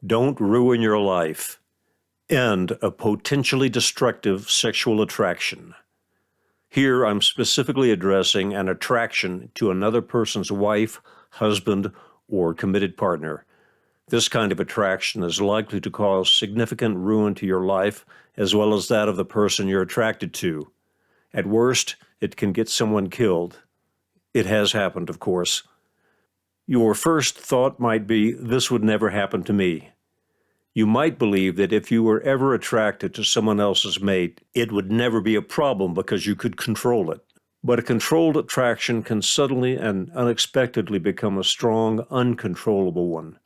Don't ruin your life. End a potentially destructive sexual attraction. Here I'm specifically addressing an attraction to another person's wife, husband, or committed partner. This kind of attraction is likely to cause significant ruin to your life as well as that of the person you're attracted to. At worst, it can get someone killed. It has happened, of course. Your first thought might be, this would never happen to me. You might believe that if you were ever attracted to someone else's mate, it would never be a problem because you could control it. But a controlled attraction can suddenly and unexpectedly become a strong, uncontrollable one.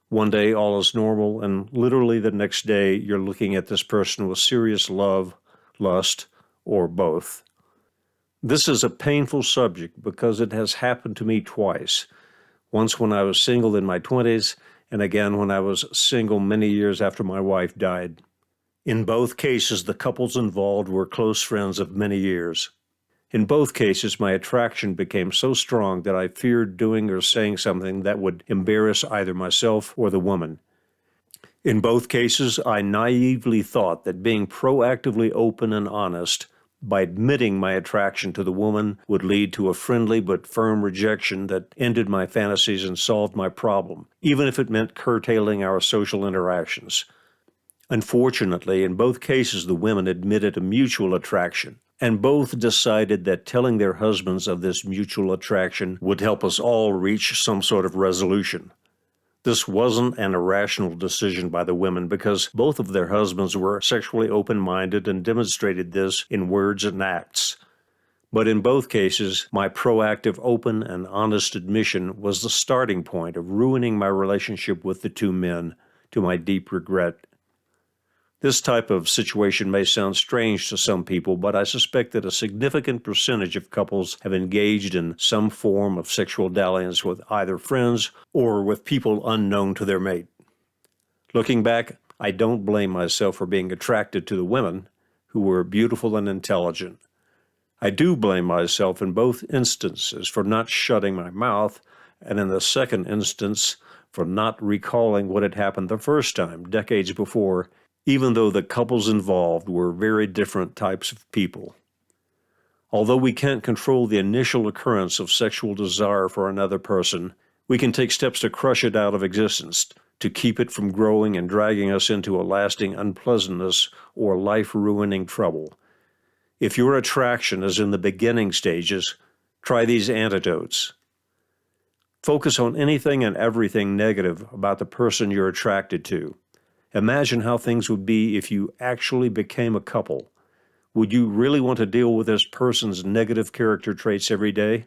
One day all is normal, and literally the next day you're looking at this person with serious love, lust, or both. This is a painful subject because it has happened to me twice. Once when I was single in my 20s, and again when I was single many years after my wife died. In both cases, the couples involved were close friends of many years. In both cases, my attraction became so strong that I feared doing or saying something that would embarrass either myself or the woman. In both cases, I naively thought that being proactively open and honest by admitting my attraction to the woman would lead to a friendly but firm rejection that ended my fantasies and solved my problem, even if it meant curtailing our social interactions. Unfortunately, in both cases, the women admitted a mutual attraction, and both decided that telling their husbands of this mutual attraction would help us all reach some sort of resolution. This wasn't an irrational decision by the women because both of their husbands were sexually open-minded and demonstrated this in words and acts. But in both cases, my proactive, open, and honest admission was the starting point of ruining my relationship with the two men, to my deep regret. This type of situation may sound strange to some people, but I suspect that a significant percentage of couples have engaged in some form of sexual dalliance with either friends or with people unknown to their mate. Looking back, I don't blame myself for being attracted to the women, who were beautiful and intelligent. I do blame myself in both instances for not shutting my mouth, and in the second instance for not recalling what had happened the first time, decades before, even though the couples involved were very different types of people. Although we can't control the initial occurrence of sexual desire for another person, we can take steps to crush it out of existence, to keep it from growing and dragging us into a lasting unpleasantness or life-ruining trouble. If your attraction is in the beginning stages, try these antidotes. Focus on anything and everything negative about the person you're attracted to. Imagine how things would be if you actually became a couple. Would you really want to deal with this person's negative character traits every day?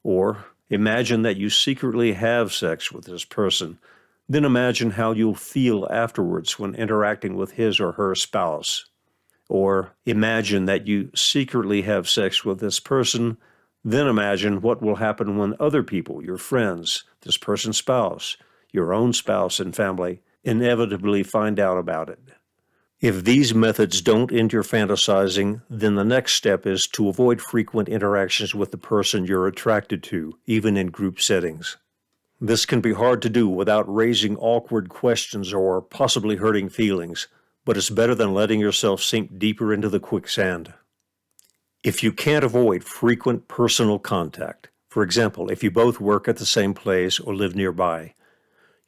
Or imagine that you secretly have sex with this person. Then imagine how you'll feel afterwards when interacting with his or her spouse. Or imagine that you secretly have sex with this person. Then imagine what will happen when other people, your friends, this person's spouse, your own spouse and family, inevitably find out about it. If these methods don't end your fantasizing, then the next step is to avoid frequent interactions with the person you're attracted to, even in group settings. This can be hard to do without raising awkward questions or possibly hurting feelings, but it's better than letting yourself sink deeper into the quicksand. If you can't avoid frequent personal contact, for example, if you both work at the same place or live nearby,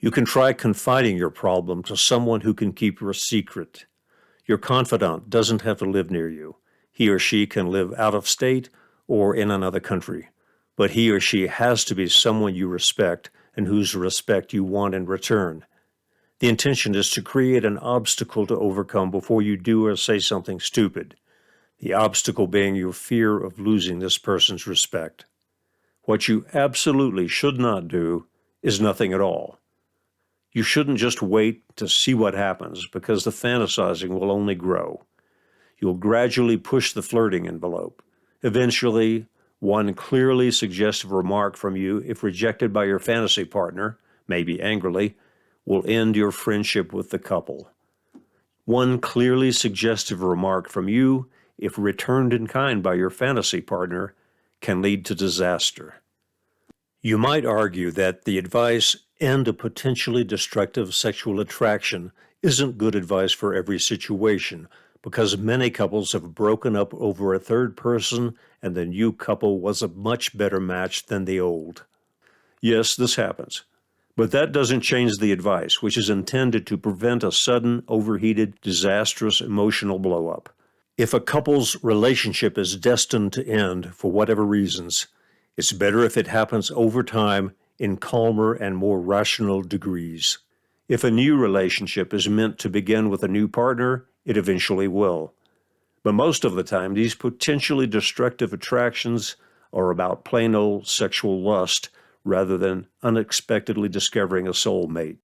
you can try confiding your problem to someone who can keep your secret. Your confidant doesn't have to live near you. He or she can live out of state or in another country, but he or she has to be someone you respect and whose respect you want in return. The intention is to create an obstacle to overcome before you do or say something stupid, the obstacle being your fear of losing this person's respect. What you absolutely should not do is nothing at all. You shouldn't just wait to see what happens because the fantasizing will only grow. You'll gradually push the flirting envelope. Eventually, one clearly suggestive remark from you, if rejected by your fantasy partner, maybe angrily, will end your friendship with the couple. One clearly suggestive remark from you, if returned in kind by your fantasy partner, can lead to disaster. You might argue that the advice, and a potentially destructive sexual attraction isn't good advice for every situation, because many couples have broken up over a third person and the new couple was a much better match than the old. Yes, this happens. But that doesn't change the advice, which is intended to prevent a sudden, overheated, disastrous emotional blow-up. If a couple's relationship is destined to end for whatever reasons, it's better if it happens over time in calmer and more rational degrees. If a new relationship is meant to begin with a new partner, it eventually will. But most of the time, these potentially destructive attractions are about plain old sexual lust rather than unexpectedly discovering a soulmate.